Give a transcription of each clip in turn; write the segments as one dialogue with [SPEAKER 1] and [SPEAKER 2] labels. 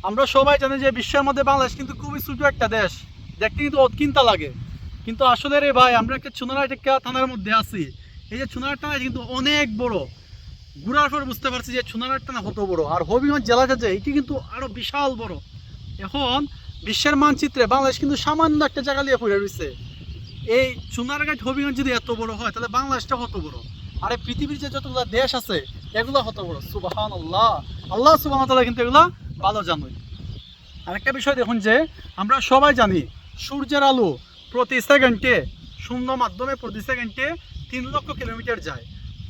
[SPEAKER 1] আমরা সবাই জানি যে বিশ্বের মধ্যে বাংলাদেশ কিন্তু খুবই ছোট একটা দেশ, দেখতে কিন্তু অতকিনতা লাগে। কিন্তু আসলে রে ভাই, আমরা একটা চুনারহাটা থানার মধ্যে আছি। এই যে চুনারহাটা কিন্তু অনেক বড়। ঘুরার পর বুঝতে পারছি যে চুনারহাটা না কত বড়, আর হবিগঞ্জ জেলাটা যে এটি কিন্তু আরো বিশাল বড়। এখন বিশ্বের মানচিত্রে বাংলাদেশ কিন্তু সামান্য একটা জায়গা নিয়ে পড়ে রয়েছে। এই চুনারঘাট হবিগঞ্জ যদি এত বড় হয়, তাহলে বাংলাদেশটা কত বড়, আর এই পৃথিবীর যে যতগুলো দেশ আছে এগুলো কত বড়। সুবহানাল্লাহ, আল্লাহ সুবহানাহু ওয়া তাআলা কিন্তু এগুলো ভালো জানেন। আরেকটা বিষয় দেখুন যে আমরা সবাই জানি সূর্যের আলো প্রতি সেকেন্ডে, শূন্য মাধ্যমে প্রতি সেকেন্ডে 3 লক্ষ কিলোমিটার যায়।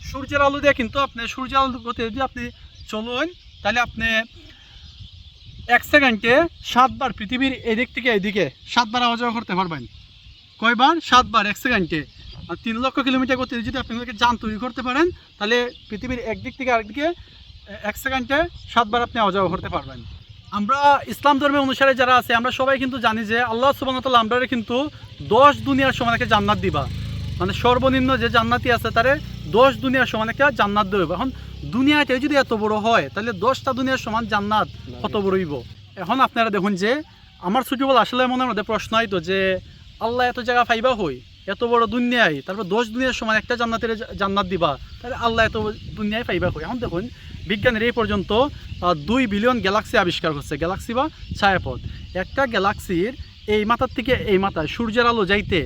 [SPEAKER 1] সূর্যের আলো দিয়ে কিন্তু আপনি সূর্যের আলো গতি যদি আপনি চলুন, তাহলে আপনি 1 সেকেন্ডে 7 বার পৃথিবীর এদিক থেকে এদিকে 7 বার আওয়া যাওয়া করতে পারবেন। কয়বার? 7 বার 1 সেকেন্ডে। আর 3 লক্ষ কিলোমিটার গতি যদি আপনি যান তৈরি করতে পারেন, তাহলে পৃথিবীর একদিক থেকে আরেকদিকে 1 সেকেন্ডে 7 বার আপনি আওয়া যাওয়া করতে পারবেন। আমরা ইসলাম ধর্মের অনুসারে যারা আছে, আমরা সবাই কিন্তু জানি যে আল্লাহ সুবহানাহু ওয়া তাআলা আমরা কিন্তু 10 দুনিয়ার সমান একটা জান্নাত দিবা। মানে সর্বনিম্ন যে জান্নাতি আছে তারে 10 দুনিয়ার সমান একটা জান্নাত দেব। এখন দুনিয়াতে যদি এত বড় হয়, তাহলে 10টা দুনিয়ার সমান জান্নাত কত বড় হইব। এখন আপনারা দেখুন যে আমার ছোটবেলা আসলে মনের মধ্যে প্রশ্ন হইতো যে আল্লাহ এত জায়গা পাইবা হই, এত বড় দুনিয়ায়, তারপর 10 দুনিয়ার সমান একটা জান্নাতের জান্নাত দিবা, তাহলে আল্লাহ এত দুনিয়ায় পাইবা হই। এখন দেখুন বিজ্ঞানের এই পর্যন্ত 2 বিলিয়ন গ্যালাক্সি আবিষ্কার করছে, গ্যালাক্সি বা ছায়াপথ। একটা গ্যালাক্সির এই মাথার থেকে এই মাথায় সূর্যের আলো যাইতে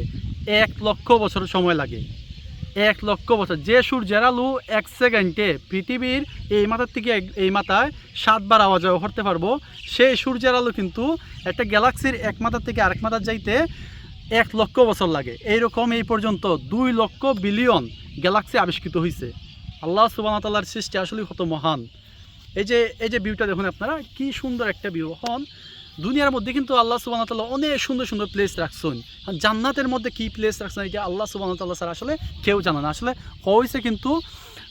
[SPEAKER 1] 1 লক্ষ বছর সময় লাগে। 1 লক্ষ বছর। যে সূর্যের আলো 1 সেকেন্ডে পৃথিবীর এই মাথার থেকে এই মাথায় 7 বার আওয়া যাওয়া করতে পারবো, সেই সূর্যের আলো কিন্তু একটা গ্যালাক্সির এক মাথার থেকে আরেক মাথার যাইতে 1 লক্ষ বছর লাগে। এইরকম এই পর্যন্ত 2 লক্ষ বিলিয়ন গ্যালাক্সি আবিষ্কৃত হয়েছে। আল্লাহ সুবহানাহু ওয়া তাআলার সৃষ্টি আসলে কত মহান। এই যে ভিউটা দেখুন আপনারা, কি সুন্দর একটা ভিউ। এখন দুনিয়ার মধ্যে কিন্তু আল্লাহ সুবহানাহু ওয়া তাআলা অনেক সুন্দর সুন্দর প্লেস রাখছেন। জান্নাতের মধ্যে কি প্লেস রাখছেন, এটা আল্লাহ সুবহানাহু ওয়া তাআলা ছাড়া আসলে কেউ জানে না। আসলে হয়েছে কিন্তু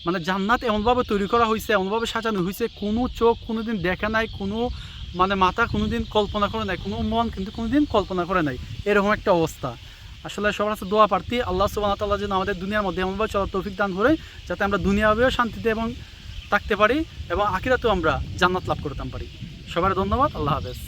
[SPEAKER 1] মানে জান্নাত এমনভাবে তৈরি করা হয়েছে, এমনভাবে সাজানো হয়েছে, কোনো চোখ কোনোদিন দেখা নাই, কোনো মানে মাথা কোনোদিন কল্পনা করে নাই, কোনো মন কিন্তু কোনোদিন কল্পনা করে নাই, এরকম একটা অবস্থা। আসলে সবার কাছে দোয়া প্রার্থী আল্লাহ সুবহানাহু ওয়া তাআলা যেন আমাদের দুনিয়ার মধ্যে এমনভাবে চলার তৌফিক দান করে, যাতে আমরা দুনিয়াতেও শান্তিতে এবং থাকতে পারি এবং আখিরাতেও আমরা জান্নাত লাভ করতে পারি। সবার ধন্যবাদ। আল্লাহ হাফেজ।